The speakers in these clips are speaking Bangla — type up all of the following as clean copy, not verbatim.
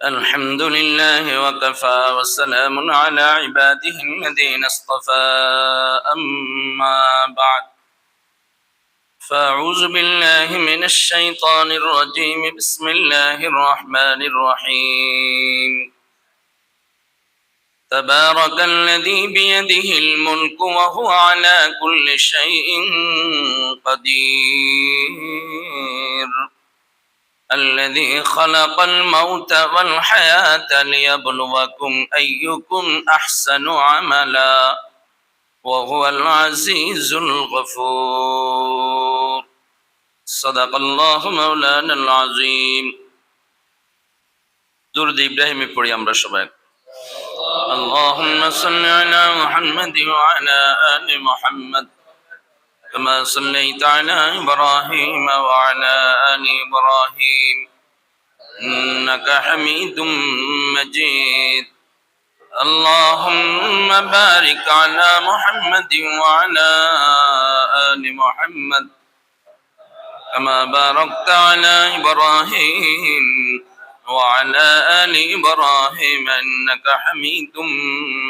الحمد لله وكفى وسلام على عباده الذين اصطفى أما بعد فأعوذ بالله من الشيطان الرجيم بسم الله الرحمن الرحيم تبارك الذي بيده الملك وهو على كل شيء قدير الذي خلق الموت والحياة ليبلوكم أيكم أحسن عملا وهو العزيز الغفور صدق الله مولانا العظيم درود إبراهيم পড়ি আমরা সবাই اللهم صل على محمد وعلى آل محمد كما صليت على إبراهيم وعلى آل إبراهيم إنك حميد مجيد اللهم بارك على محمد وعلى آل محمد كما باركت على إبراهيم وعلى آل إبراهيم إنك حميد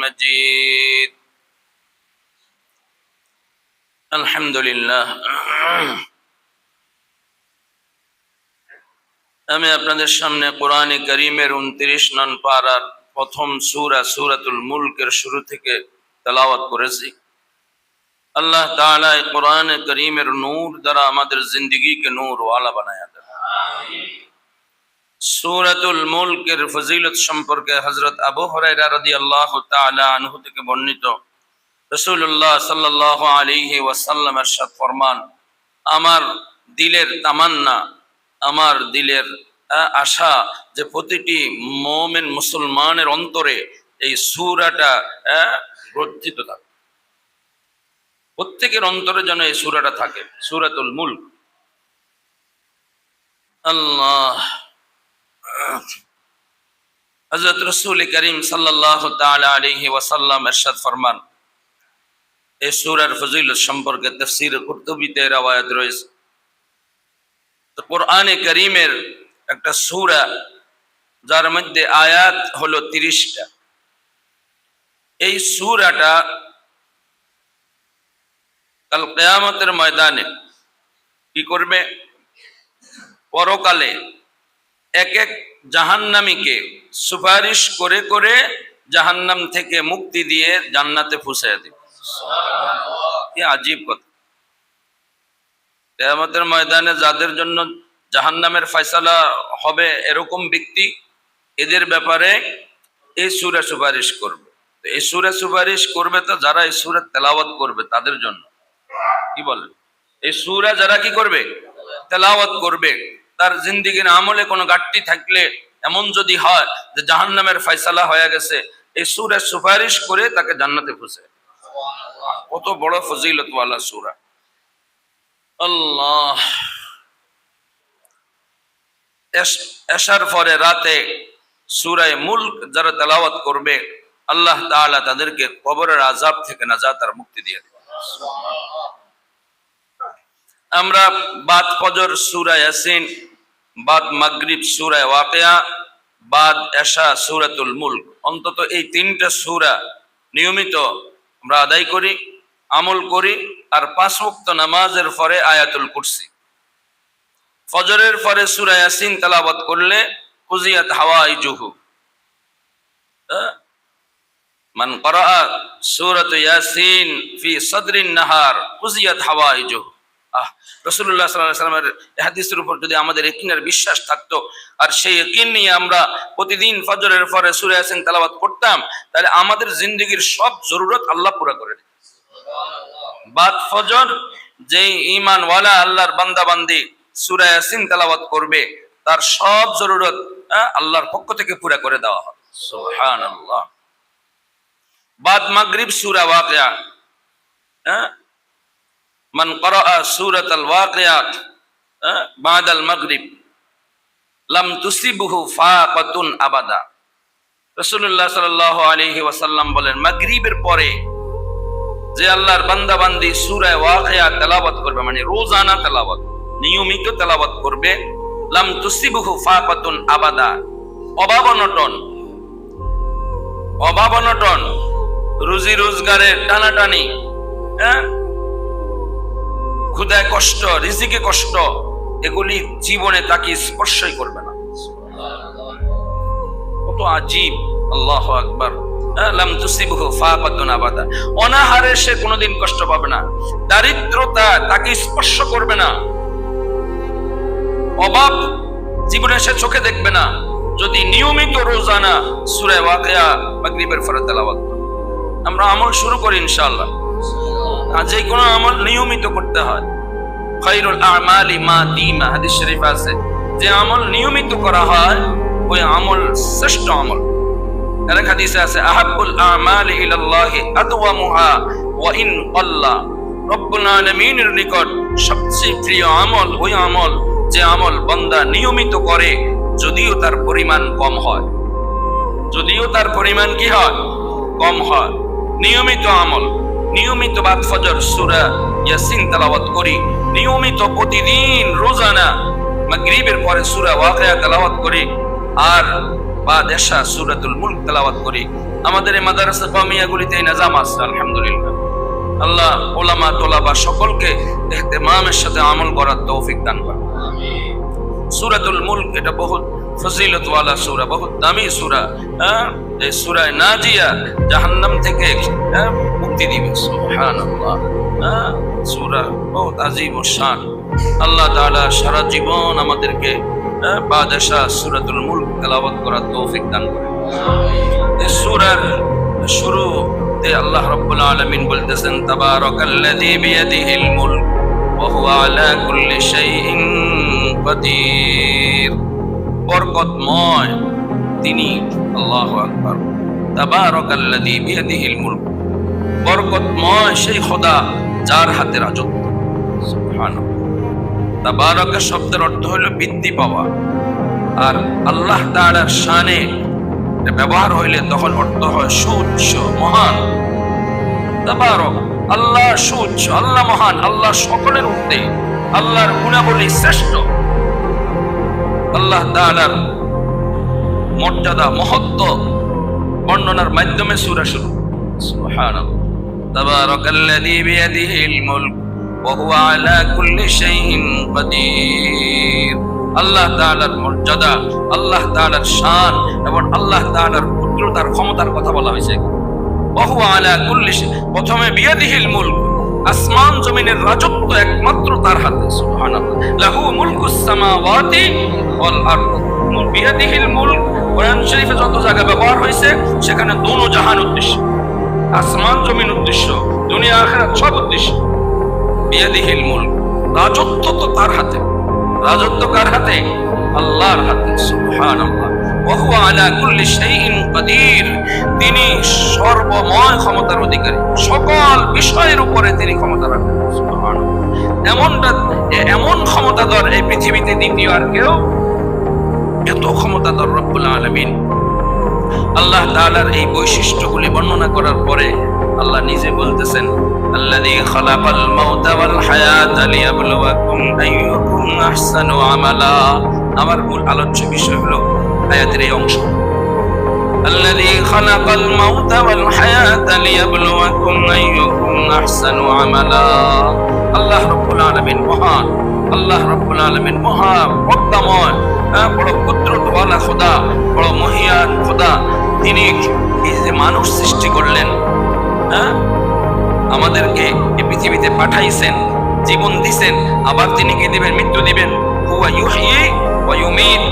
مجيد আলহামদুলিল্লাহ। আমি আপনাদের সামনে কোরআনে কারীমের 29 নং পারার প্রথম সূরা সূরাতুল মুলকের শুরু থেকে তেলাওয়াত করেছি। আল্লাহ তাআলা এই কোরআনে কারীমের নূর দ্বারা আমাদের জিন্দেগিকে নূর ওয়ালা বানায়া দেন। আমিন। সূরাতুল মুলকের ফজিলত সম্পর্কে হযরত আবু হুরায়রা রাদিয়াল্লাহু তাআলা আনহু থেকে বর্ণিত রাসূলুল্লাহ সাল্লাল্লাহু আলাইহি ওয়াসাল্লাম ইরশাদ ফরমান, আমার দিলের তামান্না, আমার দিলের আশা যে প্রতিটি মুমিন মুসলমানের অন্তরে এই সূরাটা গ্রথিত থাকে, প্রত্যেকের অন্তরে যেন এই সূরাটা থাকে, সূরাতুল মুলক। আল্লাহ হযরত রাসূল করিম সাল্লাল্লাহু তাআলা আলাইহি ওয়াসাল্লাম ইরশাদ ফরমান, এই সূরার ফজিলত সম্পর্কে তাফসীর কুরতুবীতে রওয়ায়াত রয়েছে। তো কোরআনে কারীমের একটা সূরা যার মধ্যে আয়াত হলো 30টা। এই সূরাটা কাল কিয়ামতের ময়দানে কি করবে? পরকালে এক এক জাহান্নামীকে সুপারিশ করে করে জাহান্নাম থেকে মুক্তি দিয়ে জান্নাতে পৌঁছায় দেবে। কি আজীব কথা! কিয়ামতের ময়দানে যাদের জন্য জাহান্নামের ফয়সালা হবে এরকম ব্যক্তি, এদের ব্যাপারে এই সূরা সুপারিশ করবে। এই সূরা সুপারিশ করবে তো যারা এই সূরা তেলাওয়াত করবে তাদের জন্য। কি বলেন? এই সূরা যারা কি করবে? তেলাওয়াত করবে, তার জিন্দেগির আমলে কোনো ঘাটতি থাকলে, এমন যদি হয় যে জাহান্নামের ফয়সালা হয়ে গেছে, এই সূরা সুপারিশ করে তাকে জান্নাতে পৌঁছায়। কত বড় ফজিলত ওয়ালা সূরা! আল্লাহ। এশার পরে রাতে সূরা মুলক যারা তেলাওয়াত করবে, আল্লাহ তাআলা তাদেরকে কবরের আযাব থেকে নাজাত আর মুক্তি দিয়ে দেবে। আমরা বাদ ফজর সূরা ইয়াসিন, বাদ মাগরিব সূরা ওয়াকিয়া, বাদ এশা সূরাতুল মুলক, অন্তত এই 3টা সূরা নিয়মিত আমরা আদায় করি, আমল করি। আর 5 ওয়াক্ত নামাজের পরে আয়াতুল কুরসি, ফজরের পরে সূরা ইয়াসিন তেলাওয়াত করলে কুজিয়াত হাওয়াইজুহু। মান ক্বারাআ সূরাত ইয়াসিন ফি সাদরিন নাহার কুজিয়াত হাওয়াইজুহু। রাসূলুল্লাহ সাল্লাল্লাহু আলাইহি ওয়াসাল্লামের এই হাদিসের উপর যদি আমাদের ইয়াকিনের বিশ্বাস থাকতো, আর সেই ইয়াকিন নিয়ে আমরা প্রতিদিন ফজরের পরে সূরা ইয়াসিন তেলাওয়াত করতাম, তাহলে আমাদের জিন্দেগীর সব জরুরত আল্লাহ পুরা করে দিতেন। বাদ ফজর যে ঈমানওয়ালা আল্লাহর বান্দা বান্দি সূরা ইয়াসিন তেলাওয়াত করবে, তার সব জরুরত আল্লাহর পক্ষ থেকে পুরা করে দেওয়া হবে। সুবহানাল্লাহ। বাদ মাগরিব সূরা ওয়াকিয়া, মান ক্বারাআ সূরাতাল ওয়াকিয়াত বাদাল মাগরিব লাম তুসিবহু ফাকাতুন আবাদা। রাসূলুল্লাহ সাল্লাল্লাহু আলাইহি ওয়াসাল্লাম বলেন, মাগরিবের পরে যে আল্লাহর বান্দা বান্দি সূরা ওয়াকিয়া তেলাওয়াত করবে, মানে রোজানা তেলাওয়াত, নিয়মিত তেলাওয়াত করবে, লাম তুসিবহু ফাকাতুন আবাদা, অভাব অনটন, রুজি রোজগারের টানাটানি, ক্ষুধায় কষ্ট, রিজিকে কষ্ট, এগুলি জীবনে তাকে স্পর্শই করবে না। কত আজীব! আল্লাহু আকবার। লাম তুসিবহু ফাকাতুন আবাদা, অনাহারে সে কোনোদিন কষ্ট পাবে না, দারিদ্রতা তাকে স্পর্শ করবে না, অভাব জীবনে সে চোখে দেখবে না, যদি নিয়মিত রোজানা সূরা ওয়াকিয়া মাগরিবের পরে তেলাওয়াত করে। আমরা আমল শুরু করি ইনশাআল্লাহ। যে কোনো আমল নিয়মিত করতে হয়। খায়রুল আমালি মা দিমা, হাদিস শরীফ আছে, যে আমল নিয়মিত করা হয় ওই আমল শ্রেষ্ঠ আমল। আরেক হাদিসে আছে, আহাব্বুল আমালি ইলাল্লাহি আদওয়ামুহা ওয়া ইন আল্লাহ, রব্বুল আলামিনের নিকট সবচেয়ে প্রিয় আমল ওই আমল যে আমল বান্দা নিয়মিত করে, যদিও তার পরিমাণ কম হয়, যদিও তার পরিমাণ কি হয়? কম হয়। নিয়মিত আমল, নিয়মিত বাদ ফজর সূরা ইয়াসিন তেলাওয়াত করি, নিয়মিত প্রতিদিন রোজানা মাগরিবের পরে সূরা ওয়াকিয়া তেলাওয়াত করি, আর বাদ এশা সূরাতুল মুলক তেলাওয়াত করি। আমাদের এই মাদ্রাসা কওমিয়াগুলিতে এই নিজাম আছে আলহামদুলিল্লাহ। আল্লাহ উলামা তোলাবা সকলকে ইহতিমামের সাথে আমল করার তৌফিক দান করেন। সূরাতুল মুলক এটা বহুত ফজিলত ওয়ালা সূরা, বহুত দামি সূরা। এই সূরা নাজিয়া জাহান্নাম থেকে মুক্তি দিবে। সুবহানাল্লাহ। সূরা বহুত আযীম ও শান। আল্লাহ তাআলা সারা জীবন আমাদেরকে বাদশা সূরাতুল মুলক তেলাওয়াত করার তৌফিক দান করেন। এই সূরার শুরুতে আল্লাহ রাব্বুল আলামিন বলতেছেন, তাবারাকাল্লাযী বিয়াদিহিল মুলক ওয়া হুয়া আলা কুল্লি শাইইন কাদির। বরকতময় তিনি, আল্লাহু আকবার। তাবারাকাল্লাযী বিয়াদিহিল মুলক, বরকতময় সেই খোদা যার হাতে রাজত্ব। সুবহানাল্লাহ। তাবারাকা শব্দের অর্থ হলো বৃদ্ধি পাওয়া, আর আল্লাহ তাআলার শানে ব্যবহার হইলে তখন অর্থ হয় সুউচ্চ, মহান। তাবারক, আল্লাহ সুউচ্চ, আল্লাহ মহান, আল্লাহ সকলের ঊর্ধ্বে, আল্লাহর গুণাবলী শ্রেষ্ঠ। আল্লাহ তাআলার মর্যাদা, মহত্ব বর্ণনার মাধ্যমে সূরা শুরু। সুবহানাল্লাহ। তাবারাকাল্লাযী বিয়াদিহিল মুলক ওয়া হুয়া আলা কুল্লি শাইইন কাদির। আল্লাহ তাআলার মর্যাদা, আল্লাহ তাআলার শান এবং আল্লাহ তাআলার পুত্রতার ক্ষমতার কথা বলা হয়েছে। ওয়া হুয়া আলা কুল্লি শাই, প্রথমে বিয়াদিহিল মুলক, আসমান জমিনের রাজত্ব একমাত্র তার হাতে। সুবহানাল্লাহ। লাহু মুলকুস সামাওয়াতি ওয়াল আরদ। বিয়াদিহিল মুলক কোরআন শরীফে যত জায়গা ব্যবহার হয়েছে সেখানে দোনো জাহান উদ্দেশ্য, আসমান জমিন উদ্দেশ্য, দুনিয়া আখিরাত সব উদ্দেশ্য। বিয়াদিহিল মুলক, রাজত্ব তো তার হাতে। রাজত্ব কার হাতে? আল্লাহর হাতে। সুবহানাল্লাহ। ওয়া হুয়া আলা কুল্লি শাইইন কাদির, তিনি সর্বময় ক্ষমতার অধিকারী, সকল বিষয়ের উপরে তিনি ক্ষমতা রাখেন। সুবহানাল্লাহ। এমন ক্ষমতাধর এই পৃথিবীতে দ্বিতীয় আর কেউ, এত ক্ষমতাধর রব্বুল আলামিন। আল্লাহ তাআলার এই বৈশিষ্ট্যগুলি বর্ণনা করার পরে আল্লাহ নিজে বলতেছেন, আল্লাযী খালাকাল মাউতা ওয়াল হায়াতা লিয়াবলুয়াকুম আইয়ুকুম আহসানু আমালা। আমার মূল আলোচ্য বিষয় হলো আয়াতের এই অংশ, আল্লাযী খালাকাল মাউতা ওয়াল হায়াতা লিয়াবলুয়াকুম আইয়ুকুম আহসানু আমালা। আল্লাহ রাব্বুল আলামিন মহান, আল্লাহ রাব্বুল আলামিন মহাপ্রজ্ঞাময়, বড় কুদরতওয়ালা খোদা, বড় মহিয়ান খোদা। তিনি এই যে মানুষ সৃষ্টি করলেন, আমাদেরকে এই পৃথিবীতে পাঠাইছেন, জীবন দিছেন, আবার তিনি কি দিবেন? মৃত্যু দিবেন। হুয়া ইউহয়ি ওয়া ইউমীত,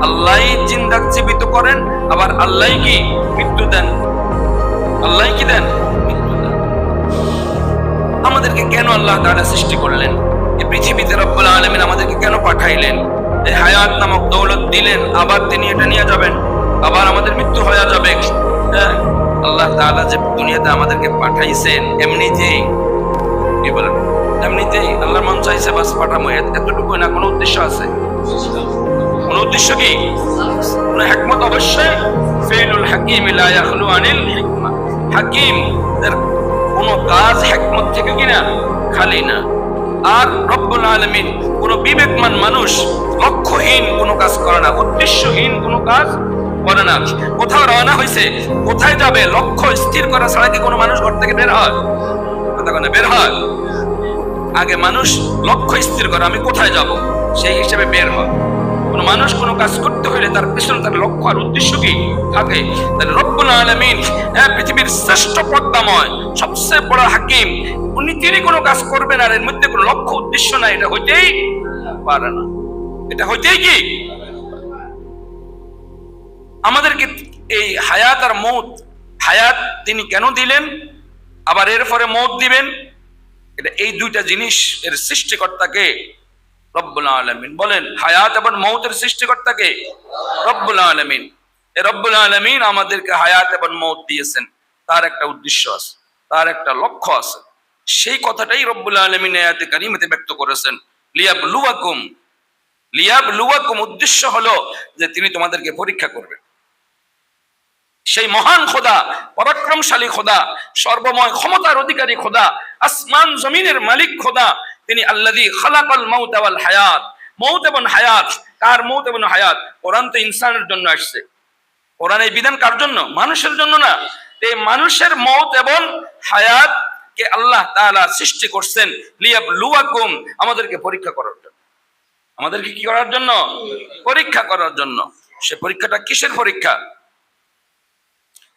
আল্লাহই জিন্দা জীবিত করেন, আবার আল্লাহই কি মৃত্যু দেন। আল্লাহই কি দেন? মৃত্যু দেন। আমাদেরকে কেন আল্লাহ তাআলা সৃষ্টি করলেন? এই পৃথিবীতে রব্বুল আলামিন আমাদেরকে কেন পাঠাইলেন? এই হায়াত নামক দৌলত দিলেন, আবার তিনি এটা নিয়ে যাবেন, আবার আমাদের মৃত্যু হয়ে যাবে। আল্লাহ তাআলা যে দুনিয়াতে আমাদেরকে পাঠাইছেন এমনিতেই, কি বলেন, এমনিতেই আল্লাহর মন চাইছে বাস পাঠামো, এতটুকু না। কোনো উদ্দেশ্য আছে? কোন উদ্দেশ্য কি? কোন হিকমত অবশ্যই। ফিলুল হাকিম লা ইয়াখলু আনিল হিকমা, হাকিম এর কোন কাজ হিকমত থেকে কিনা খালি না। আর রব্বুল আলামিন কোনো বিবেকমান মানুষ লক্ষ্যহীন কোনো কাজ করে না, উদ্দেশ্যহীন কোনো কাজ করে না। কোথাও রওনা হয়েছে, কোথায় যাবে লক্ষ্য স্থির করা ছাড়া কি কোনো মানুষ ঘর থেকে বের হয়? কথা বলে বের হয়? আগে মানুষ লক্ষ্য স্থির করে আমি কোথায় যাব, সেই হিসেবে বের হয়। কোন মানুষ কোনো কাজ করতে হলে তার পিছনে তার লক্ষ্য আর উদ্দেশ্য কি থাকে। তাহলে রব্বুল আলামিন পৃথিবীর শ্রেষ্ঠ প্রজ্ঞাময় সবচেয়ে বড় হাকিম, তিনি কোনো কাজ করবেন আর এর মধ্যে কোনো লক্ষ্য উদ্দেশ্য নাই, এটা হইতেই পারে না। এটা হইতেই কি আমাদেরকে এই হায়াত আর মৌত, হায়াত তিনি কেন দিলেন, আবার এর পরে মৌত দিবেন, এটা এই দুইটা জিনিস এর সৃষ্টিকর্তাকে রব্বুল আলামিন বলেন। হায়াত এবং মৌতের সৃষ্টিকর্তাকে রব্বুল আলামিন। এই রব্বুল আলামিন আমাদেরকে হায়াত এবং মৌত দিয়েছেন, তার একটা উদ্দেশ্য আছে, তার একটা লক্ষ্য আছে। সেই কথাটাই রব্বুল আলামিন আয়াতে কারিমাতে ব্যক্ত করেছেন, লিয়াবলুয়াকুম। লিয়াবলুয়াকুম উদ্দেশ্য হলো যে তিনি তোমাদেরকে পরীক্ষা করবেন। সেই মহান খোদা, পরাক্রমশালী খোদা, সর্বময় ক্ষমতার অধিকারী খোদা, আসমান জমিনের মালিক খোদা, তিনি আল্লাযী খালাকাল মাউতা ওয়াল হায়াত। মৌত এবং হায়াত, কার মৌত এবং হায়াত? কোরআন তো ইনসানের জন্য আসছে। কোরআন এই বিধান কার জন্য? মানুষের জন্য না। এই মানুষের মৌত এবং হায়াত কে আল্লাহ তাআলা সৃষ্টি করছেন লিয়াবলুয়াকুম, আমাদেরকে পরীক্ষা করার জন্য। আমাদেরকে কি করার জন্য? পরীক্ষা করার জন্য। সে পরীক্ষাটা কিসের পরীক্ষা?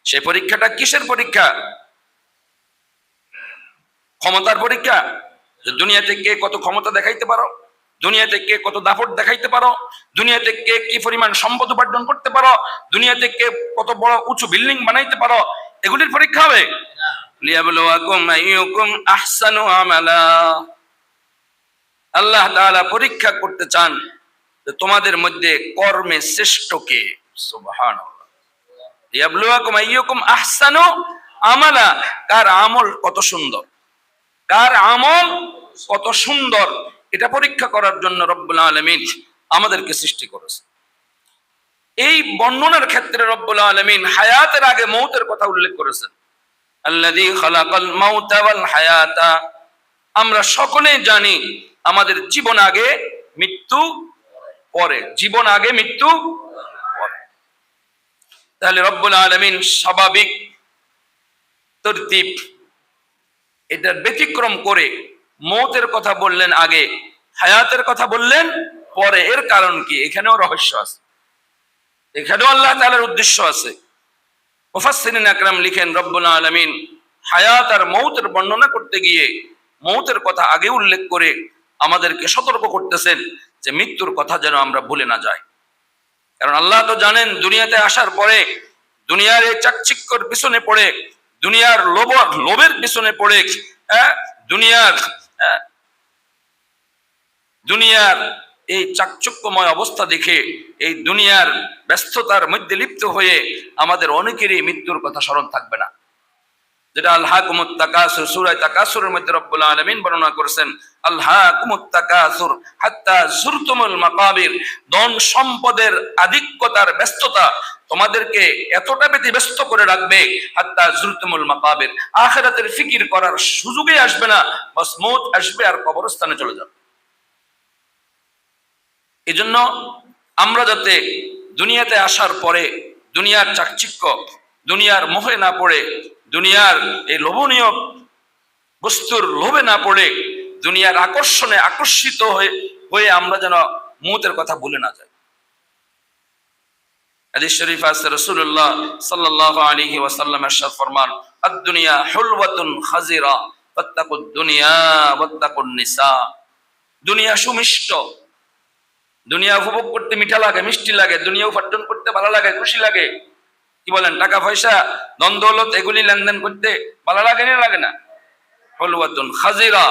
সেই পরীক্ষাটা কিসের পরীক্ষা? ক্ষমতার পরীক্ষা। দুনিয়াতে কে কত ক্ষমতা দেখাইতে পারো, দুনিয়াতে কে কত দাপট দেখাইতে পারো, দুনিয়াতে কে কি পরিমাণ সম্পদ উপার্জন করতে পারো, দুনিয়াতে কে কত বড় উঁচু বিল্ডিং বানাইতে পারো, এগুলির পরীক্ষা হবে। লিয়াবলুয়াকুম আইয়ুকুম আহসানু আমালা। আল্লাহ তাআলা পরীক্ষা করতে চান যে তোমাদের মধ্যে কর্মে শ্রেষ্ঠ কে। সুবহানাল্লাহ। লিয়াবলুয়াকুম আইয়ুকুম আহসানু আমালা, কার আমল কত সুন্দর, কার আমল কত সুন্দর, এটা পরীক্ষা করার জন্য রব্বুল আলামিন আমাদেরকে সৃষ্টি করেছে। এই বর্ণনার ক্ষেত্রে রব্বুল আলামিন হায়াতের আগে মৌতের কথা উল্লেখ করেছেন। আল্লাযী খালাকাল মাউতা ওয়াল হায়াতা। আমরা সকলেই জানি আমাদের জীবন আগে মৃত্যু পরে, জীবন আগে মৃত্যু পরে। তাহলে রব্বুল আলামিন স্বাভাবিক তরতিব এটার ব্যতিক্রম করে মৌতের কথা বললেন আগে, হায়াতের কথা বললেন পরে। এর কারণ কি? এখানেও রহস্য আছে, এখানেও আল্লাহ তাআলার উদ্দেশ্য আছে। মুফাসসিরিন আকরাম লিখেন রব্বুল আলামিন হায়াত আর মৌতের বর্ণনা করতে গিয়ে মৌতের কথা আগে উল্লেখ করে আমাদেরকে সতর্ক করতেছেন যে মৃত্যুর কথা যেন আমরা ভুলে না যাই। কারণ আল্লাহ তো জানেন দুনিয়াতে আসার পরে দুনিয়ার এই চাকচিক্যর পিছনে পড়ে, দুনিয়ার লোভের পিছনে পড়ে, দুনিয়ার এই চাকচক্যময় অবস্থা দেখে, এই দুনিয়ার ব্যস্ততার মধ্যে লিপ্ত হয়ে আমাদের অনেকেরই মৃত্যুর কথা স্মরণ থাকবে না। যেটা আলহাকুমুত তাকাসুর, সূরা তাকাসুরের মধ্যে রব্বুল আলামিন বর্ণনা করেছেন, আলহাকুমুত তাকাসুর হাত্তা যুরতুমুল মাকাবির। ধন সম্পদের আধিক্যতার ব্যস্ততা তোমাদেরকে এতটা ব্যতিব্যস্ত করে রাখবে, হাত্তা যুরতুমুল মাকাবির, আখিরাতের ফিকির করার সুযোগই আসবে না, বাস মউত আসবে আর কবরস্থানে চলে যাবে। এজন্য আমরা যাতে দুনিয়াতে আসার পরে দুনিয়ার চাকচিক্য, দুনিয়ার মোহে না পড়ে, দুনিয়ার এই লোভনীয় বস্তুর লোভে না পড়ে, দুনিয়ার আকর্ষণে আকর্ষিত হয়ে আমরা যেন মউতের কথা ভুলে না যাই। হাদিস শরীফ আছে, রাসূলুল্লাহ সাল্লাল্লাহু আলাইহি ওয়াসাল্লাম ইরশাদ ফরমান, আদ-দুনিয়া হুলওয়াতুন খাজিরা ফাত্তাকুদ দুনিয়া ওয়াত্তাকুন নিসা। দুনিয়া সুমিষ্ট, দুনিয়া উপভোগ করতে মিঠা লাগে, মিষ্টি লাগে, দুনিয়া উপার্জন করতে ভালো লাগে, খুশি লাগে। কি বলেন? টাকা পয়সা, ধন দৌলত এগুলি লেনদেন করতে ভালো লাগে না? লাগে না? হুলওয়াতুন খাজিরা,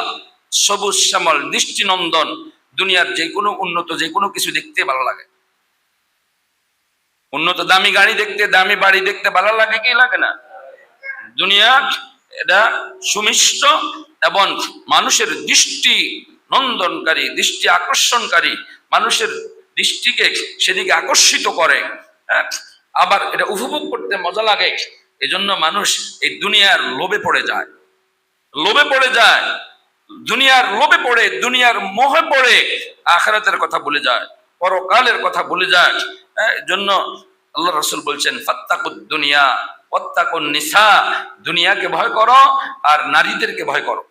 সবুজ শ্যামল দৃষ্টিনন্দন। দুনিয়ার যে কোনো উন্নত যে কোনো কিছু দেখতে ভালো লাগে। উন্নত দামি গাড়ি দেখতে, দামি বাড়ি দেখতে ভালো লাগে কি লাগে না? দুনিয়া এটা সুমিষ্ট এবং মানুষের দৃষ্টি নন্দনকারী, দৃষ্টি আকর্ষণকারী, মানুষের দৃষ্টিকে সেদিকে আকর্ষিত করে, আবার এটা উপভোগ করতে মজা লাগে। এজন্য মানুষ এই দুনিয়ার লোভে পড়ে যায়, লোভে পড়ে যায়, দুনিয়ার লোভে পড়ে, দুনিয়ার মোহে পড়ে আখিরাতের কথা ভুলে যায়, পরকালের কথা ভুলে যায়। জন্য আল্লাহ রাসূল বলছেন ফাত্তাকুদ দুনিয়া ওয়াত্তাকুন নিসা, দুনিয়াকে ভয় করো আর নারীদেরকে ভয় করো।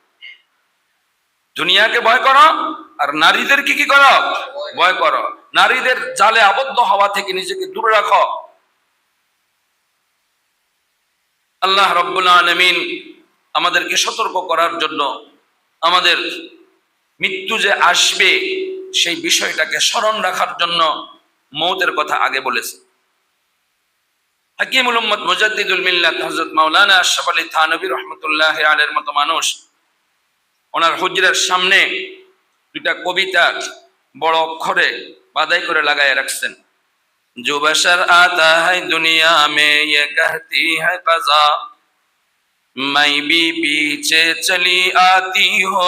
দুনিয়াকে ভয় করো আর নারীদেরকে কি করো? ভয় করো। নারীদের জালে আবদ্ধ হওয়া থেকে নিজেকে দূরে রাখো। আল্লাহ রাব্বুল আলামিন আমাদেরকে সতর্ক করার জন্য আমাদের মৃত্যু যে আসবে সেই বিষয়টাকে স্মরণ রাখার জন্য মৌতের কথা আগে বলেছে। হাকিমুল উম্মত মুজাদ্দিদুল মিল্লাত হযরত মাওলানা আশরাফ আলী থানভী রাহমাতুল্লাহি আলাইহির মতো মানুষ ওনার হুজরার সামনে দুইটা কবিতা বড় অক্ষরে বাদাই করে লাগায় রাখছেন। जो बशर आता है दुनिया में ये कहती है कज़ा, मैं भी पीछे चली आती हो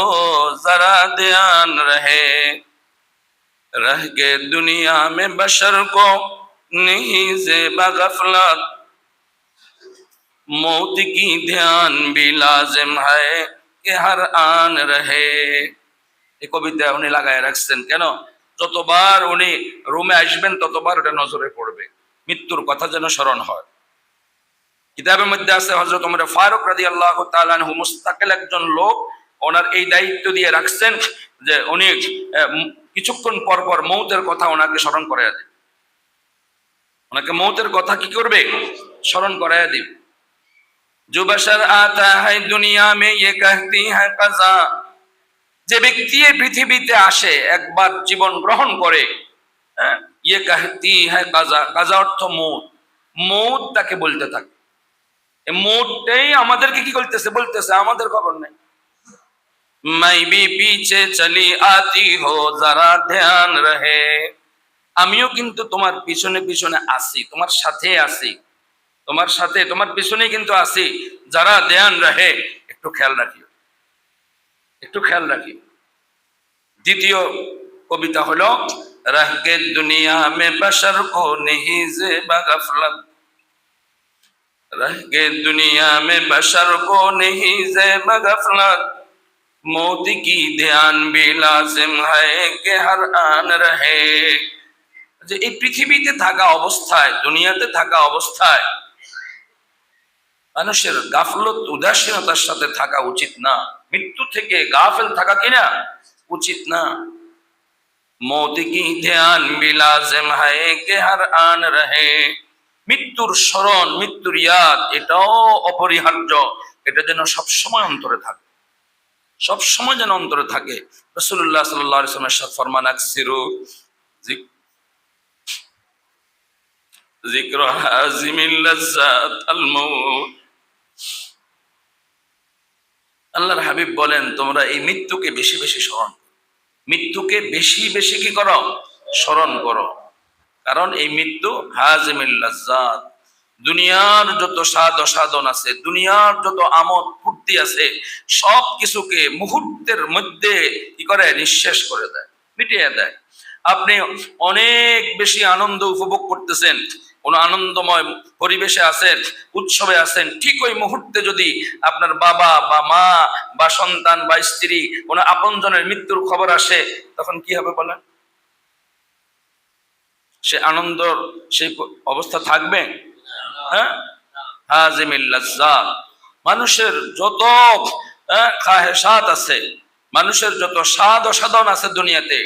जरा ध्यान रहे, रह के दुनिया में बशर को नहीं ज़ेबा गफलत, मौत की ध्यान भी लाजिम है कि हर आन रहे। এই কবিতা উনি লাগায় রাখছেন কেন? যতবার উনি রুমে আসবেন ততবার ওটা নজরে পড়বে, মৃত্যুর কথা যেন স্মরণ হয়। কিতাবের মধ্যে আছে হযরত ওমর ফারুক রাদিয়াল্লাহু তাআলা আনহু মুস্তাকিল একজন লোক, ওনার এই দায়িত্ব দিয়ে রাখছেন যে উনি কিছুক্ষণ পর পর মৌতের কথা ওনাকে স্মরণ করাইয়া দিবে, ওনাকে মৌতের কথা কি করবে? স্মরণ করাইয়া দিবে। जो बशर आता है दुनिया में ये कहती है कज़ा, যে ব্যক্তি এই পৃথিবীতে আসে একবার জীবন গ্রহণ করে, ইয়ে কাহতি হ্যাঁ কাজা, কাজা অর্থ মৌত, মৌত তাকে বলতে থাকে। এই মৌতটাই আমাদেরকে কি করতেছে? বলতেছে আমাদের খবর নেই। मैं भी पीछे चली आती हो जरा ध्यान रहे, আমিও কিন্তু তোমার পিছনে পিছনে আসি, তোমার সাথে আসি, তোমার সাথে তোমার পিছনে কিন্তু আসি। যারা ধ্যান রাখে, একটু খেয়াল রাখিও, একটু খেয়াল রাখি। দ্বিতীয় কবিতা হলো রাহকে দুনিয়া মে বশর কো নেহি ज़ेबा गफलत, রাহকে দুনিয়া মে বশর কো নেহি ज़ेबा गफलत, मौत की ध्यान भी लाजिम है कि हर आन रहे। যে এই পৃথিবীতে থাকা অবস্থায়, দুনিয়াতে থাকা অবস্থায় মানুষের গাফলত উদাসীনতার সাথে থাকা উচিত না, মৃত্যু থেকে গাফেল থাকা কিনা উচিত না। मौत की ध्यान भी लाजिम है कि हर आन रहे, মৃত্যুর স্মরণ, মৃত্যুর ইয়াদ এটাও অপরিহার্য, এটা যেন সবসময় অন্তরে থাকে, সবসময় যেন অন্তরে থাকে। রাসূলুল্লাহ সাল্লাল্লাহু আলাইহি ওয়াসাল্লাম ইরশাদ ফরমান আকসিরু যিকর হাযিমিল লাজ্জাত আল মাউত, আল্লাহর হাবিব বলেন তোমরা এই মৃত্যুকে বেশি বেশি স্মরণ, মৃত্যুকে বেশি বেশি কি করো? স্মরণ করো। কারণ এই মৃত্যু হাযিমিল লাজ্জাত, দুনিয়ার যত স্বাদ সাধন আছে, দুনিয়ার যত আমোদ ফুর্তি আছে, সব কিছুকে মুহূর্তের মধ্যে কি করে? নিঃশেষ করে দেয়, মিটিয়ে দেয়। আপনি অনেক বেশি আনন্দ উপভোগ করতেছেন, কোন আনন্দময় পরিবেশে আছেন, উৎসবে আছেন, ঠিক ওই মুহূর্তে যদি আপনার বাবা বা মা বা সন্তান বা স্ত্রী কোন আপনজনের মৃত্যুর খবর আসে, তখন কি হবে বলেন? সে আনন্দর সেই অবস্থা থাকবে? হ্যাঁ, হাযিমিল লাজ্জাত, মানুষের যত খাহেসাত আছে, মানুষের যত স্বাদ ও সাধন আছে দুনিয়াতে,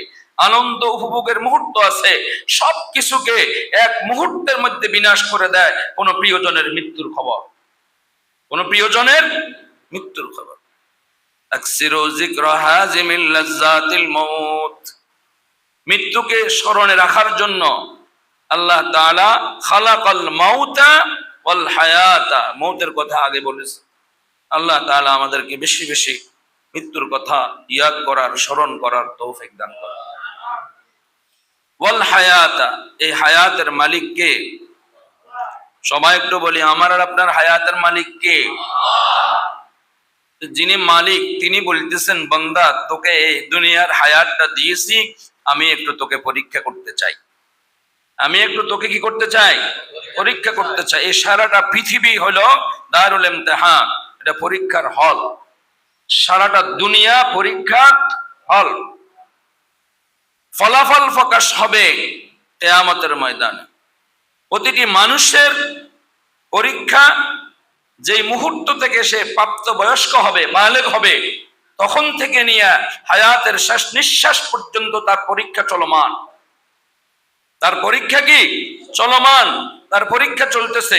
আনন্দ উপভোগের মুহূর্ত আছে, সব কিছুকে এক মুহূর্তের মধ্যে বিনাশ করে দেয় কোন প্রিয়জনের মৃত্যুর খবর, কোন প্রিয়জনের মৃত্যুর খবর। আকসিরু যিকর হাযিমিল লাজ্জাতিল মাউত, মৃত্যুকে স্মরণে রাখার জন্য আল্লাহ তাআলা খালাকাল মাউতা ওয়াল হায়াতা, মৌতের কথা আগে বলেছে। আল্লাহ তাআলা আমাদেরকে বেশি বেশি মৃত্যুর কথা ইয়াদ করার, স্মরণ করার তৌফিক দান করেন। ওয়াল হায়াতা, এই হায়াতের মালিক কে? সবাই একটু বলি, আমার আর আপনার হায়াতের মালিক কে? যিনি মালিক তিনি বলতেছেন বান্দা তোকে এই দুনিয়ার হায়াতটা দিয়েছি, আমি একটু তোকে পরীক্ষা করতে চাই, আমি একটু তোকে কি করতে চাই? পরীক্ষা করতে চাই। এই সারাটা পৃথিবী হলো দারুল ইমতিহান, এটা পরীক্ষার হল। সারাটা দুনিয়া পরীক্ষার হল। ফলাফল প্রকাশ হবে কিয়ামতের ময়দানে। প্রতিটি মানুষের পরীক্ষা যেই মুহূর্ত থেকে সে প্রাপ্তবয়স্ক হবে, বালেগ হবে, তখন থেকে নিয়ে হায়াতের শেষ নিঃশ্বাস পর্যন্ত তার পরীক্ষা চলমান। তার পরীক্ষা কি চলমান, তার পরীক্ষা চলতেছে,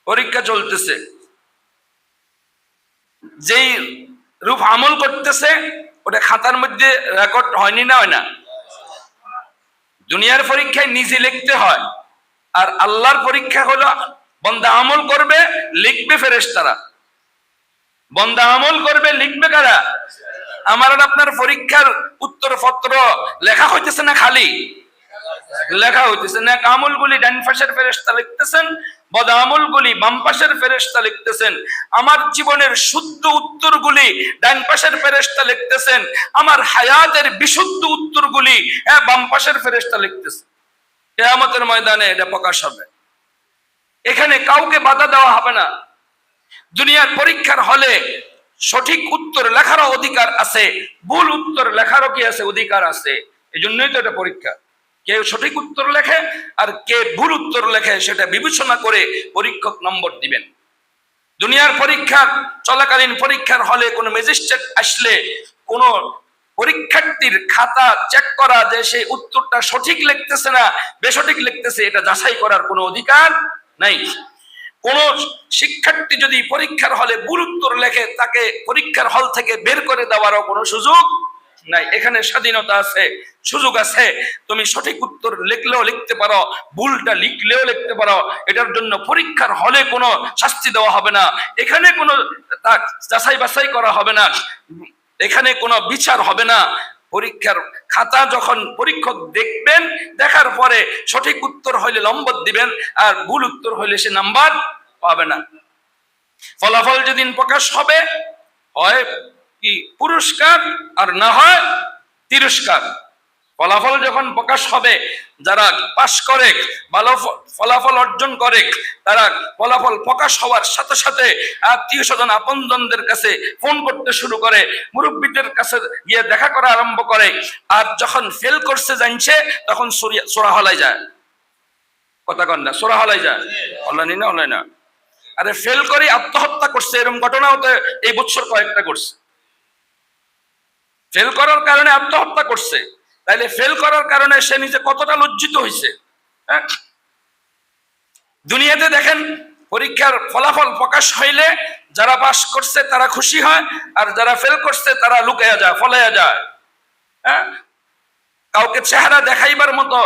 পরীক্ষা চলতেছে। যেই রূপ আমল করতেছে ওটা খাতার মধ্যে রেকর্ড হয়নি, না হয় না? দুনিয়ার পরীক্ষায় নিজে লিখতে হয়, আর আল্লাহর পরীক্ষা হলো বান্দা আমল করবে, লিখবে ফেরেশতারা। বান্দা আমল করবে, লিখবে কারা? আমার আর আপনার পরীক্ষার উত্তরপত্র লেখা হইতেছে না, খালি লেখা হইতেছে না। আমলগুলি ডান পাশের ফেরেশতা লিখতেছেন, বদ আমলগুলি বাম পাশের ফেরেশতা লিখতেছেন। আমার জীবনের শুদ্ধ উত্তরগুলি ডান পাশের ফেরেশতা লিখতেছেন, আমার হায়াতের বিশুদ্ধ উত্তরগুলি বাম পাশের ফেরেশতা লিখতেছেন। কিয়ামতের ময়দানে এটা প্রকাশ হবে। এখানে কাউকে বাধা দেওয়া হবে না। দুনিয়ার পরীক্ষার হলে সঠিক উত্তর লেখারও অধিকার আছে, ভুল উত্তর লেখারও কি আছে? অধিকার আছে। এই জন্যই তো এটা পরীক্ষা। কেউ সঠিক উত্তর লেখে আর কে ভুল উত্তর লেখে সেটা বিবেচনা করে পরীক্ষক নম্বর দিবেন। দুনিয়ার পরীক্ষা চলাকালীন পরীক্ষার হলে কোনো ম্যাজিস্ট্রেট আসলে কোন পরীক্ষার্থীর খাতা চেক করা যে সেই উত্তরটা সঠিক লিখতেছে না বেসঠিক লিখতেছে, এটা যাচাই করার কোনো অধিকার নাই। কোন শিক্ষার্থী যদি পরীক্ষার হলে ভুল উত্তর লেখে তাকে পরীক্ষার হল থেকে বের করে দেওয়ারও কোনো সুযোগ নাই। এখানে স্বাধীনতা আছে, সুযোগ আছে। তুমি সঠিক উত্তর লিখলেও লিখতে পারো, ভুলটা লিখলেও লিখতে পারো। এটার জন্য পরীক্ষার হলে কোনো শাস্তি দেওয়া হবে না, এখানে কোনো যাচাই বাছাই করা হবে না, এখানে কোনো বিচার হবে না। পরীক্ষার খাতা যখন পরীক্ষক দেখবেন, দেখার পরে সঠিক উত্তর হইলে নম্বর দিবেন, আর ভুল উত্তর হইলে সে নাম্বার পাবে না। ফলাফল যেদিন প্রকাশ হবে, হয় কি পুরস্কার আর না হয় তিরস্কার। ফলাফল যখন প্রকাশ হবে, যারা পাস করে, ভালো ফলাফল অর্জন করে, তারা ফলাফল প্রকাশ হওয়ার সাথে সাথে আত্মীয় স্বজন আপনজনদের কাছে ফোন করতে শুরু করে, মুরব্বীদের কাছে গিয়ে দেখা করা আরম্ভ করে। আর যখন ফেল করছে জানছে, তখন সোরা হলাই যায়। কথা কন না? সোরা হলাই যায়, হলানি না? হলাই না? আরে ফেল করে আত্মহত্যা করছে, এরকম ঘটনাও তো এই বছর কয়েকটা করছে। ফেল করার কারণে আত্মহত্যা করছে, তাইলে ফেল করার কারণে সে নিজে কতটা লজ্জিত হয়েছে। দুনিয়াতে দেখেন, পরীক্ষার ফলাফল প্রকাশ হইলে যারা পাস করছে তারা খুশি হয়, আর যারা ফেল করছে তারা লুকাইয়া যায়, ফলাইয়া যায়। কাউকে চেহারা দেখাইবার মতো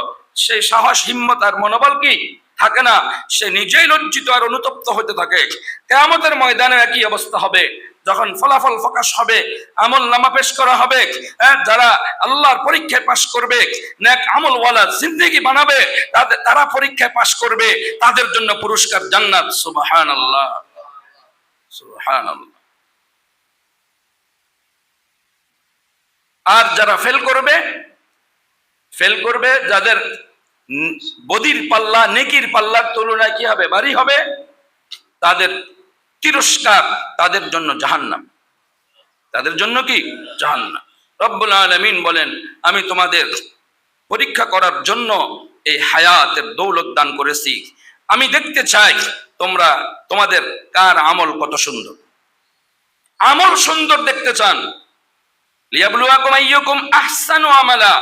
সেই সাহস, হিম্মত আর মনোবল কি থাকে না। সে নিজেই লজ্জিত আর অনুতপ্ত হতে থাকে। কিয়ামতের ময়দানে একই অবস্থা হবে। যখন ফলাফল প্রকাশ হবে, আমল নামা পেশ করা হবে, যারা আল্লাহর পরীক্ষায় পাশ করবে, নেক আমলওয়ালা জিন্দেগি বানাবে, তারা পরীক্ষায় পাশ করবে, তাদের জন্য পুরস্কার জান্নাত। সুবহানাল্লাহ, সুবহানাল্লাহ। আর যারা ফেল করবে, যাদের বদির পাল্লা নেকির পাল্লার তুলনায় কি হবে? ভারী হবে। তাদের তিরস্কার, তাদের জন্য জাহান্নাম। তাদের জন্য কি? জাহান্নাম। রব্বুল আলামিন বলেন, আমি তোমাদের পরীক্ষা করার জন্য এই হায়াতের দৌলত দান করেছি। আমি দেখতে চাই তোমাদের কার আমল কত সুন্দর। আমল সুন্দর দেখতে চান, লিয়াবলুয়াকুম আইয়ুকুম আহসানু আমালা।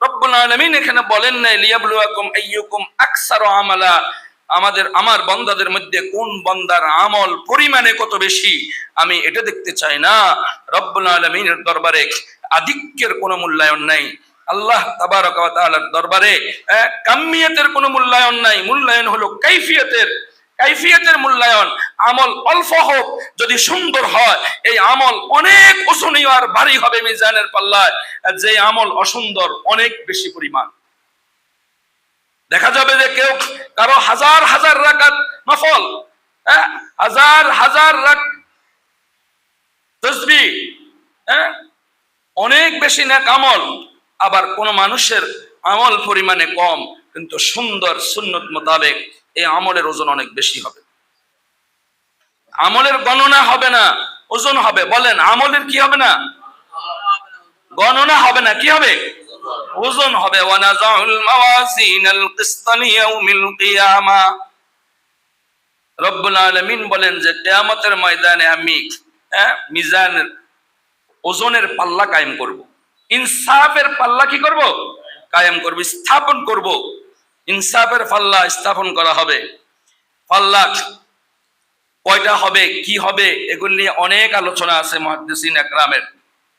রব্বুল আলামিন এখানে বলেন না লিয়াবলুয়াকুম আইয়ুকুম আকসারু আমালা। আমার বান্দাদের মধ্যে কোন বান্দার আমল পরিমাণে কত বেশি, আমি এটা দেখতে চাই না। রব্বুল আলামিনের দরবারে আধিক্যের কোনো মূল্যায়ন নাই। আল্লাহ তাবারক ওয়া তাআলার দরবারে কামিয়াতের কোনো মূল্যায়ন নাই। মূল্যায়ন হলো কাইফিয়তের মূল্যায়ন। আমল অল্প হোক, যদি সুন্দর হয়, এই আমল অনেক ওজনীয় আর ভারী হবে মিজানের পাল্লায়। যে আমল অসুন্দর, অনেক বেশি পরিমাণ। দেখা যাবে যে কারো হাজার হাজার রাকাত নফল, হাজার হাজার তাসবিহ, অনেক বেশি নেক আমল। আবার কোন মানুষের আমল পরিমাণে কম, কিন্তু সুন্দর সুন্নত মোতাবেক এই আমলের ওজন অনেক বেশি হবে। আমলের গণনা হবে না, ওজন হবে। বলেন আমলের কি হবে না? গণনা হবে না, কি হবে? ওজন হবে। ওয়ানাযাউল মাওয়াজিনাল কিসতা লিয়াউমিল কিয়ামা। রব্বুল আলামিন বলেন যে কিয়ামতের ময়দানে আমি মিজানের ওজনের পাল্লা কায়েম করব, ইনসাফের পাল্লা কি করব? কায়েম করব, স্থাপন করব। ইনসাফের পাল্লা স্থাপন করা হবে। পাল্লা কয়টা হবে, কি হবে, এগুলি নিয়ে অনেক আলোচনা আছে মুহাদ্দিসিন একরামের।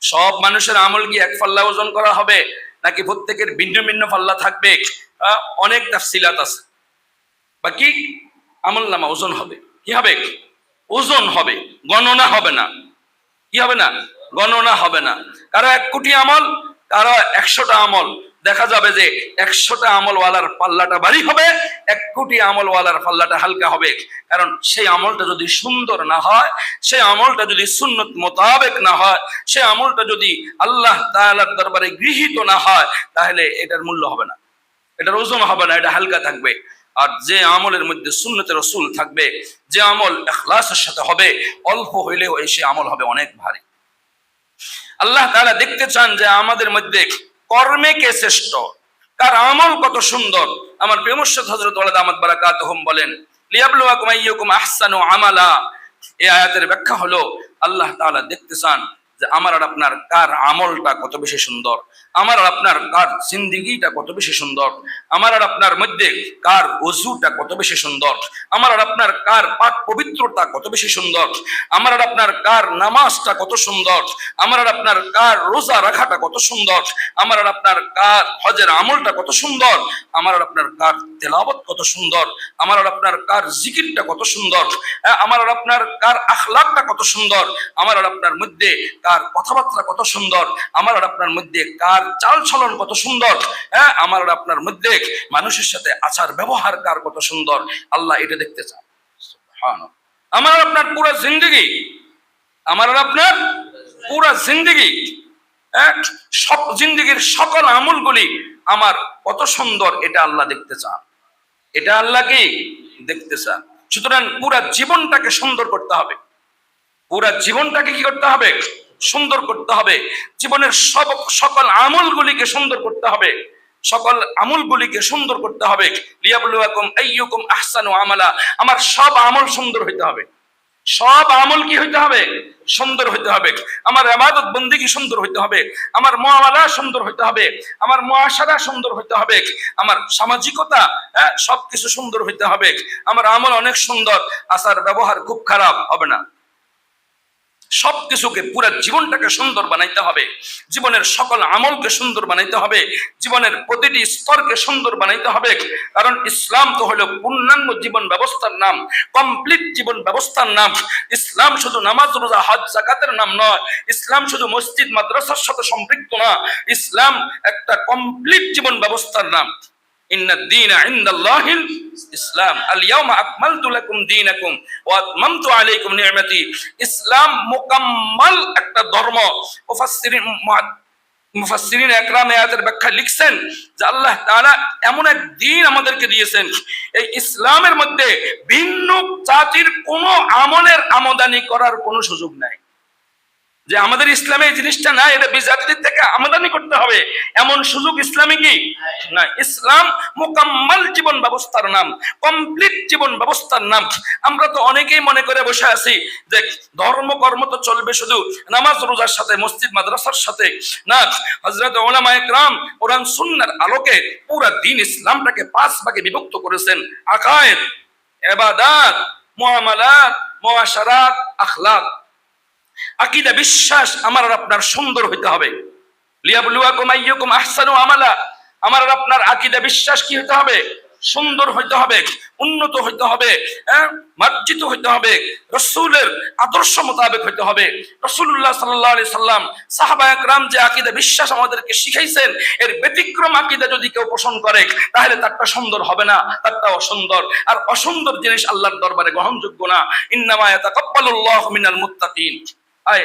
সব মানুষের আমল কি এক পাল্লা ওজন করা হবে, নাকি প্রত্যেকের ভিন্ন ভিন্ন পাল্লা থাকবে? অনেক তাফসিলাত আছে। বাকি আমল নামা ওজন হবে। কি হবে? ওজন হবে, গণনা হবে না। কি হবে না? গণনা হবে না। কারো 1 কোটি আমল, কারো 100টা আমল। দেখা যাবে যে 100টা আমলওয়ালার পাল্লাটা ভারী হবে, 1 কোটি আমলওয়ালার পাল্লাটা হালকা হবে। কারণ সেই আমলটা যদি সুন্দর না হয়, সেই আমলটা যদি সুন্নত মোতাবেক না হয়, সেই আমলটা যদি আল্লাহ তাআলার দরবারে গৃহীত না হয়, তাহলে এটার মূল্য হবে না, এটার ওজন হবে না, এটা হালকা থাকবে। আর যে আমলের মধ্যে সুন্নতে রাসূল থাকবে, যে আমল ইখলাসের সাথে হবে, অল্প হইলেও সে আমল হবে অনেক ভারী। আল্লাহ তাআলা দেখতে চান যে আমাদের মধ্যে কর্মে কে শ্রেষ্ঠ, কার আমল কত সুন্দর। আমার প্রিয় মুর্শিদ হযরত ওয়ালাদ আহমদ বারাকাতুহুম বলেন, লিয়াবলুয়াকুম আইয়ুকুম আহসানু আমালা। এই আয়াতের ব্যাখ্যা হলো আল্লাহ তাআলা দেখতে চান যে আমার আর আপনার কার আমলটা কত বেশি সুন্দর, আমার আর আপনার কার জিন্দেগিটা কত বেশি সুন্দর, আমার আর আপনার মধ্যে কার ওযুটা কত বেশি সুন্দর, আমার আর আপনার কার পাক পবিত্রতা কত বেশি সুন্দর, আমার আর আপনার কার নামাজটা কত সুন্দর, আমার আর আপনার কার রোজা রাখাটা কত সুন্দর, আমার আর আপনার কার হজের আমলটা কত সুন্দর, আমার আর আপনার কার তেলাওয়াত কত সুন্দর, আমার আর আপনার কার জিকিরটা কত সুন্দর, আমার আর আপনার কার আখলাকটা কত সুন্দর, আমার আর আপনার মধ্যে কার কথাবার্তা কত সুন্দর, আমার আর আপনার মধ্যে কার চাল চলন কত সুন্দর, আমার আর আপনার মধ্যে মানুষের সাথে আচার ব্যবহার কার কত সুন্দর। আল্লাহ এটা দেখতে চান। সুবহানাল্লাহ। আমার আর আপনার পুরো জিন্দেগি, আমার আর আপনার পুরো জিন্দেগি, সব জিন্দেগির সকল আমলগুলি আমার কত সুন্দর, এটা আল্লাহ দেখতে চান। এটা আল্লাহ কি দেখতে চান। সুতরাং পুরা জীবনটাকে সুন্দর করতে হবে, পুরা জীবনটাকে কি করতে হবে? সুন্দর করতে হবে। জীবনের সকল আমলগুলিকে সুন্দর করতে হবে, সকল আমলগুলিকে সুন্দর করতে হবে। লিয়াবলুয়াকুম আইয়ুকুম আহসানু আমালা। আমার সব আমল সুন্দর হইতে হবে, সব আমল কি হইতে হবে? সুন্দর হইতে হবে। আমার ইবাদত বন্দেগী সুন্দর হইতে হবে, আমার মুআমালা সুন্দর হইতে হবে, আমার মুআশারা সুন্দর হইতে হবে, আমার সামাজিকতা সবকিছু সুন্দর হইতে হবে। আমার আমল অনেক সুন্দর, আচার ব্যবহার খুব খারাপ হবে না। সবকিছুকে, পুরো জীবনটাকে সুন্দর বানাইতে হবে, জীবনের সকল আমলকে সুন্দর বানাইতে হবে, জীবনের প্রতিটি স্তরকে সুন্দর বানাইতে হবে। কারণ ইসলাম তো হলো পূর্ণাঙ্গ জীবন ব্যবস্থার নাম, কমপ্লিট জীবন ব্যবস্থার নাম। ইসলাম শুধু নামাজ রোজা হজ যাকাতের নাম নয়, ইসলাম শুধু মসজিদ মাদ্রাসার সাথে সম্পৃক্ত না, ইসলাম একটা কমপ্লিট জীবন ব্যবস্থার নাম। ইন্নাদ-দীনা ইনদাল্লাহিল ইসলাম, আল-ইয়াওমা আকমালতু লাকুম দীনাকুম ওয়া আতমামতু আলাইকুম নি'মাতি। ইসলাম মুকাম্মাল একটা ধর্ম। মুফাসসিরিন একরাম আয়াতের ব্যাখ্যা লিখছেন যে আল্লাহ তাআলা এমন এক দ্বীন আমাদেরকে দিয়েছেন, এই ইসলামের মধ্যে ভিন্ন জাতির কোনো আমলের আমদানি করার কোনো সুযোগ নাই। যে আমাদের ইসলামে এই জিনিসটা না, এটা বিজাতিদের থেকে আমদানি করতে হবে, এমন সুযোগ ইসলামে কি না। ইসলাম মুকাম্মাল জীবন ব্যবস্থার নাম, কমপ্লিট জীবন ব্যবস্থার নাম। আমরা তো অনেকেই মনে করে বসে আছি যে ধর্মকর্ম তো চলবে শুধু নামাজ রোজার সাথে, মসজিদ মাদ্রাসার সাথে না। হযরত উলামায়ে কেরাম কোরআন সুন্নাহর আলোকে পুরো দ্বীন ইসলামটাকে 5 ভাগে বিভক্ত করেছেন। আকায়েদ, ইবাদাত, মুআমালাত, মুআশারাত, আখলাক। আকীদা, বিশ্বাস আমার আর আপনার সুন্দর হইতে হবে। লিয়াবলুয়াকুম আইয়ুকুম আহসানু আমালা। আমার আর আপনার আকীদা বিশ্বাস কি হইতে হবে? সুন্দর হইতে হবে, উন্নত হইতে হবে, মার্জিত হইতে হবে, রাসূলের আদর্শ মোতাবেক হইতে হবে। রাসূলুল্লাহ সাল্লাল্লাহু আলাইহি সাল্লাম, সাহাবায়ে কেরাম যে আকীদা বিশ্বাস আমাদেরকে শিখাইছেন, এর ব্যতিক্রম আকীদা যদি কেউ পোষণ করে, তাহলে তারটা সুন্দর হবে না, তারটা অসুন্দর। আর অসুন্দর জিনিস আল্লাহর দরবারে গ্রহণযোগ্য না। ইন্নামা ইয়াতাকাব্বালুল্লাহু মিনাল মুত্তাকিন,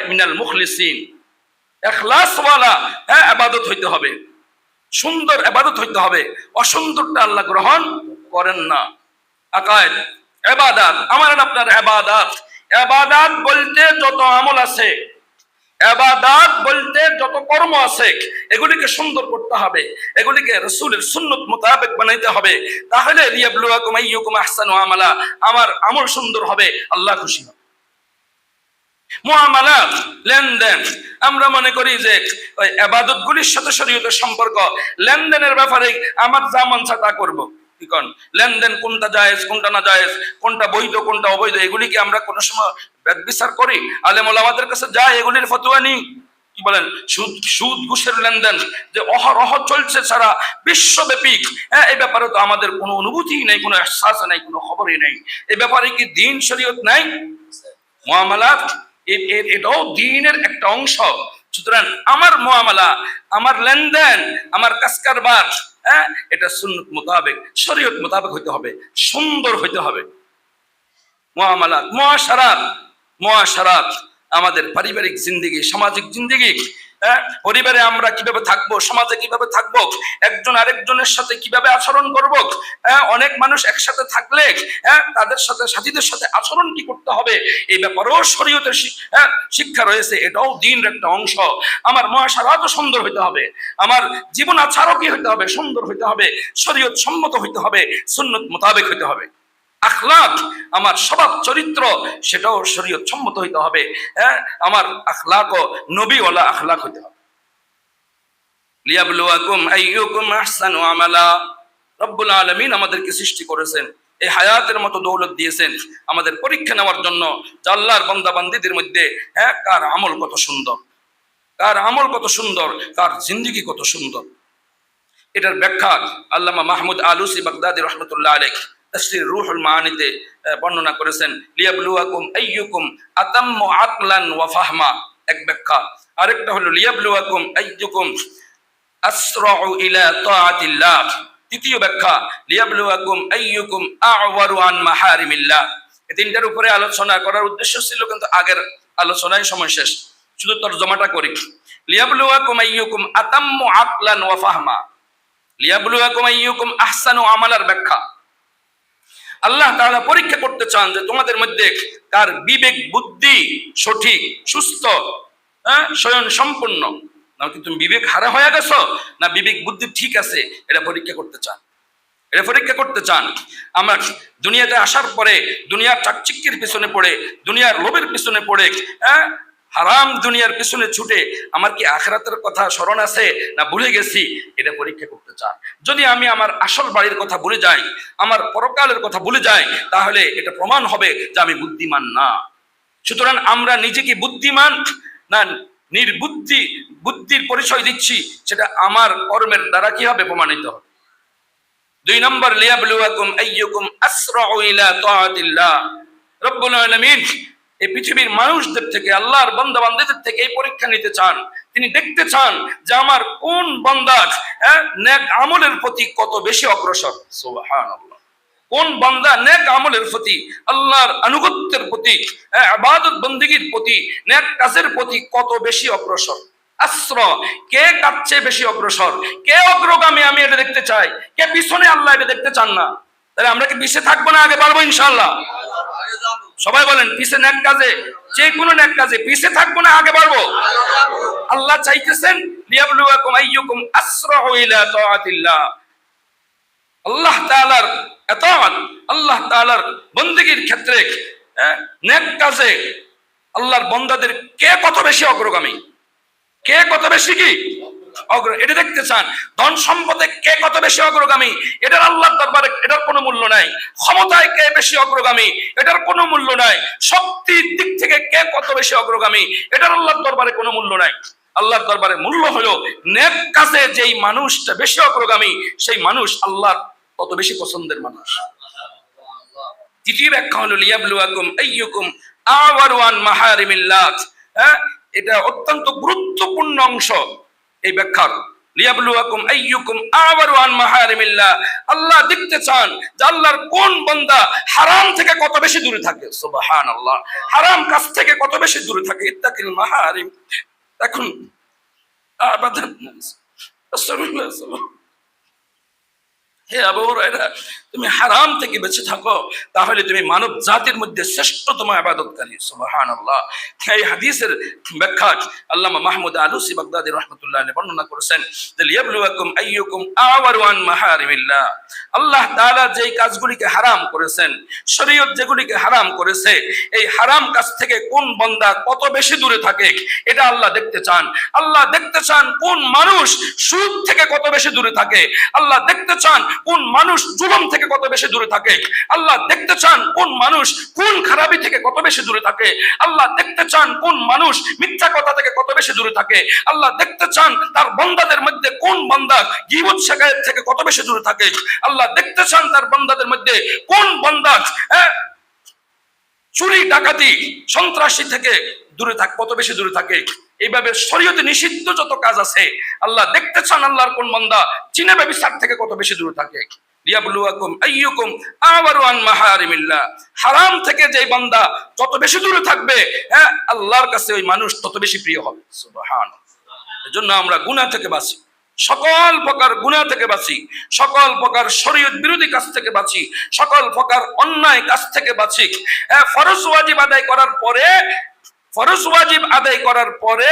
মিনাল মুখলিসিন। ইখলাসওয়ালা ইবাদত হইতে হবে, সুন্দর ইবাদত হইতে হবে, অসুন্দরটা আল্লাহ গ্রহণ করেন না। আকায়েদ, ইবাদত, আমার আপনার ইবাদত, ইবাদত বলতে যত আমল আছে, ইবাদত বলতে যত কর্ম আছে, এগুলিকে সুন্দর করতে হবে, এগুলিকে রাসূলের সুন্নাত মোতাবেক বানাইতে হবে। তাহলে লিয়াবলুয়াকুম আইয়ুকুম আহসানু আমালা, আমার আমল সুন্দর হবে, আল্লাহ খুশি হবে। মুআমালাত, লেনদেন, আমরা মনে করি যে ওই ইবাদতগুলির সাথে শরীয়তের সম্পর্ক, লেনদেনের ব্যাপারে আমার যা মন চায় তা করব। কি কোন লেনদেন কোনটা জায়েজ কোনটা না জায়েজ, কোনটা বৈধ কোনটা অবৈধ, এগুলি কি আমরা কোনো সময় বিচার করি? আলেম ওলামাদের কাছে যায়, এগুলির ফতোয়া নিই। কি বলেন, সুদ ঘুষের লেনদেন যে অহরহ চলছে সারা বিশ্বব্যাপী, এই ব্যাপারে তো আমাদের কোনো অনুভূতি নেই, কোনো এহসাস নেই, কোনো খবরই নেই। এই ব্যাপারে কি দিন শরীয়ত নাই? মুআমালাত এটাও দ্বীনের একটা অংশ। সুতরাং আমার মুআমালা, আমার লেনদেন, আমার কাজকারবার, এটা সুন্নাত মোতাবেক, শরীয়ত মোতাবেক হইতে হবে, সুন্দর হইতে হবে। মুআমালাত, মুআশারাত, আমাদের পারিবারিক জিন্দেগি, সামাজিক জিন্দেগি, পরিবারে আমরা কিভাবে থাকবো, সমাজে কিভাবে থাকবো, একজন আরেকজনের সাথে কিভাবে আচরণ করব, অনেক মানুষ একসাথে থাকলে তাদের সাথে, সাথীদের সাথে আচরণ কি করতে হবে, এই ব্যাপারেও শরীয়তের শিক্ষা রয়েছে, এটাও দ্বীনের একটা অংশ। আমার মুআশারাতও সুন্দর হইতে হবে, আমার জীবন আচারও কি হইতে হবে, সুন্দর হইতে হবে, শরীয়ত সম্মত হইতে হবে, সুন্নাত মোতাবেক হইতে হবে। আখলাক, আমার স্বভাব চরিত্র, সেটাও শরীয়ত সম্মত হইতে হবে। আমার আখলাকও নবীওয়ালা আখলাক হইতে হবে। লিয়াবলুয়াকুম আইয়ুকুম আহসানু আমালা, রব্বুল আলামিন আমাদেরকে সৃষ্টি করেছেন, এই হায়াতের মতো দৌলত দিয়েছেন আমাদের পরীক্ষা নেওয়ার জন্য, যে আল্লাহর বান্দা বান্দীদের মধ্যে কার আমল কত সুন্দর, কার আমল কত সুন্দর, কার জিন্দেগি কত সুন্দর। এটার ব্যাখ্যা আল্লামা মাহমুদ আলুসি বাগদাদি রাহমাতুল্লাহ আলাইহি তাফসীর রূহুল মাআনিতে বর্ণনা করেছেন। লিয়াবলুয়াকুম আইয়ুকুম আতাম্মু আকলান ওয়া ফাহমা, এক ব্যাখ্যা। আরেকটা হলো লিয়াবলুয়াকুম আইয়ুকুম আসরাউ ইলা তাআতিল্লাহ, তৃতীয় ব্যাখ্যা লিয়াবলুয়াকুম আইয়ুকুম আ'ওয়ারু আন মাহারিমিল্লাহ। এই তিনটার উপরে আলোচনা করার উদ্দেশ্য ছিল, কিন্তু আগের আলোচনায় সময় শেষ, শুধু তরজমাটা করি। লিয়াবলুয়াকুম আইয়ুকুম আতাম্মু আকলান ওয়া ফাহমা, লিয়াবলুয়াকুম আইয়ুকুম আহসানু আমালার ব্যাখ্যা, আল্লাহ তাআলা পরীক্ষা করতে চান যে তোমাদের মধ্যে কার বিবেক বুদ্ধি সঠিক, সুস্থ, স্বয়ং সম্পূর্ণ, নাকি তুমি বিবেক হারা হয়ে গেছো, না বিবেক বুদ্ধি ঠিক আছে, এটা পরীক্ষা করতে চান, এটা পরীক্ষা করতে চান। আমার দুনিয়াতে আসার পরে দুনিয়ার চাকচিক্যের পিছনে পড়ে, দুনিয়ার লোভের পিছনে পড়ে, হারাম দুনিয়ার পিছনে ছুটে আমার কি আখিরাতের কথা স্মরণ আছে না ভুলে গেছি, এটা পরীক্ষা করতে চান। যদি আমি আমার আসল বাড়ির কথা ভুলে যাই, আমার পরকালের কথা ভুলে যাই, তাহলে এটা প্রমাণ হবে যে আমি বুদ্ধিমান না। সুতরাং আমরা নিজেকে বুদ্ধিমান না নির্বুদ্ধি, বুদ্ধির পরিচয় দিচ্ছি, সেটা আমার কর্মের দ্বারা কি হবে, প্রমাণিত হবে। 2 নম্বর, লিয়াবলুয়াকুম আইয়ুকুম আসরাউ ইলা তাআতিল্লাহ, রব্বুল আলামিন এই পৃথিবীর মানুষদের থেকে, আল্লাহর বান্দা বান্দীদের থেকে এই পরীক্ষা নিতে চান। তিনি দেখতে চান যে আমার কোন বান্দা নেক আমলের প্রতি কত বেশি অগ্রসর। সুবহানাল্লাহ, কোন বান্দা নেক আমলের প্রতি, আল্লাহর আনুগত্যের প্রতি, ইবাদত বন্দেগীর প্রতি, নেক কাজের প্রতি কত বেশি অগ্রসর। আসরা, কে কাছে বেশি অগ্রসর, কে অগ্রগামী, আমি এটা দেখতে চাই। কে পিছনে, আল্লাহ এটা দেখতে চান না। তাহলে আমরা কি পিছে থাকবো না আগে বাড়বো ইনশাআল্লাহ? সবাই বলেন, পিছে নেক কাজে, যে কোনো নেক কাজে পিছে থাকবো না আগে বাড়বো? আল্লাহ চাইতেছেন লিয়াবলুয়াকুম আইয়ুকুম আসরাউ ইলা তাআতিল্লাহ, আল্লাহ তাআলার ইতাআত, আল্লাহ তাআলার বন্দেগীর ক্ষেত্রে, নেক কাজে আল্লাহর বান্দাদের কে কত বেশি অগ্রগামী, কে কত বেশি কি এটা দেখতে চান। ধন সম্পদে কে কত বেশি অগ্রগামী, এটার আল্লাহর দরবারে এটার কোনো মূল্য নাই। ক্ষমতায় কে বেশি অগ্রগামী, এটার কোনো মূল্য নাই। শক্তির দিক থেকে কে কত বেশি অগ্রগামী, এটার আল্লাহর দরবারে কোনো মূল্য নাই। আল্লাহর দরবারে মূল্য হলো নেক কাজে যেই মানুষটা বেশি অগ্রগামী, সেই মানুষ আল্লাহর কত বেশি পছন্দের মানুষ। তৃতীয় ব্যাখ্যা হলো লিয়াবলুয়াকুম আইয়ুকুম আ'ওয়ারু আন মাহারিমিল্লাহ, এটা অত্যন্ত গুরুত্বপূর্ণ অংশ এই ব্যাখ্যার। লিয়াবলুয়াকুম আইয়ুকুম আ'ওয়ারু আন মাহারিমিল্লাহ, আল্লাহ দেখতে চান যে আল্লাহর কোন বান্দা হারাম থেকে কত বেশি দূরে থাকে। সুবহানাল্লাহ, হারাম কাজ থেকে কত বেশি দূরে থাকে। ইত্তাকিল মাহারিম। এখন রাসূলুল্লাহ সাল্লাল্লাহু, হে আবু হুরায়রা তুমি হারাম থেকে বেঁচে থাকো, তাহলে তুমি মানব জাতির মধ্যে শ্রেষ্ঠতম ইবাদতকারী। সুবহানাল্লাহ। এই হাদিসের ব্যাখ্যা আল্লামা মাহমুদ আলুসি বাগদাদি রাহমাতুল্লাহ আলাইহি বর্ণনা করেছেন যে লিয়াবলুয়াকুম আইয়ুকুম আওয়ারু আন মাহারিমিল্লাহ। আল্লাহ তাআলা যেই কাজগুলিকে হারাম করেছেন, শরীয়ত যেগুলিকে হারাম করেছে, এই হারাম কাজ থেকে কোন বান্দা কত বেশি দূরে থাকে এটা আল্লাহ দেখতে চান। আল্লাহ দেখতে চান কোন মানুষ সুদ থেকে কত বেশি দূরে থাকে। আল্লাহ দেখতে চান কোন মানুষ জুলুম থেকে কত বেশি দূরে থাকে। আল্লাহ দেখতে চান কোন মানুষ কোন খারাপি থেকে কত বেশি দূরে থাকে। আল্লাহ দেখতে চান কোন মানুষ মিথ্যা কথা থেকে কত বেশি দূরে থাকে। আল্লাহ দেখতে চান তার বান্দাদের মধ্যে কোন বান্দা গীবত শিকায়ত থেকে কত বেশি দূরে থাকে। আল্লাহ দেখতে চান তার বান্দাদের মধ্যে কোন বান্দা চুরি ডাকাতি সন্ত্রাসী থেকে দূরে থাকে, কত বেশি দূরে থাকে। এইভাবে শরীয়তে নিষিদ্ধ যত কাজ আছে আল্লাহ দেখতে চান আল্লাহর কোন বান্দা জিনা ব্যভিচার থেকে কত বেশি দূরে থাকে। লিয়াবলুয়াকুম আইয়ুকুম আওয়ারু আন মাহারিমিল্লাহ। হারাম থেকে যে বান্দা যত বেশি দূরে থাকবে, আল্লাহর কাছে ওই মানুষ তত বেশি প্রিয় হবে। সুবহানাল্লাহ। এজন্য আমরা গুনাহ থেকে বাঁচি, সকল প্রকার গুনাহ থেকে বাঁচি, সকল প্রকার শরীয়ত বিরোধী কাজ থেকে বাঁচি, সকল প্রকার অন্যায় কাজ থেকে বাঁচি। ফরজ ওয়াজিব আদায় করার পরে, ফরজ ওয়াজিব আদায় করার পরে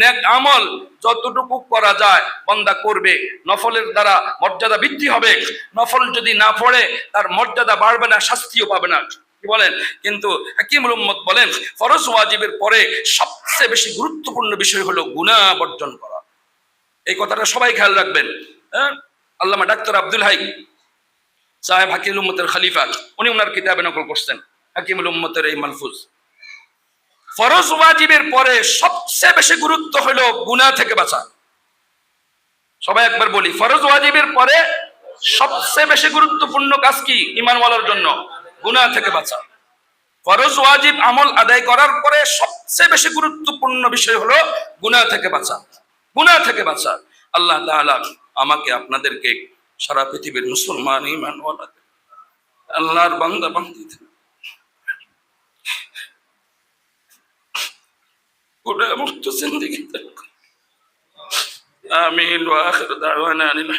নেক আমল যতটুকু করা যায় বান্দা করবে, নফলের দ্বারা মর্যাদা বৃদ্ধি হবে। নফল যদি না পড়ে তার মর্যাদা বাড়বে না, শাস্তিও পাবে না। কি বলেন? কিন্তু হাকিমুল উম্মত বলেন ফরজ ওয়াজিবের পরে সবচেয়ে বেশি গুরুত্বপূর্ণ বিষয় হলো গুনাহ বর্জন করা। এই কথাটা সবাই খেয়াল রাখবেন। আল্লামা ডাক্তার আব্দুল হাই সাহেব হাকিমুল উম্মতের খলিফা, উনি ওনার কিতাবে নকল করছেন হাকিমুল উম্মতের এই মালফুজ। ফরজ ওয়াজিবের পরে সবচেয়ে বেশি গুরুত্ব হলো গুনাহ থেকে বাঁচা। সবাই একবার বলি, ফরজ ওয়াজিবের পরে সবচেয়ে বেশি গুরুত্বপূর্ণ কাজ কি ঈমানওয়ালার জন্য? গুনাহ থেকে বাঁচা। ফরজ ওয়াজিব আমল আদায় করার পরে সবচেয়ে বেশি গুরুত্বপূর্ণ বিষয় হলো গুনাহ থেকে বাঁচা। গুনাহ থেকে বাঁচা। আল্লাহ তাআলা আমাকে আপনাদেরকে সারা পৃথিবীর মুসলমান ঈমানওয়ালা আল্লাহর বান্দা বান্দীদের গুনাহ মুক্ত জিন্দেগি দান করুন। আমিন ওয়া আখিরু দাওয়ানা আনিল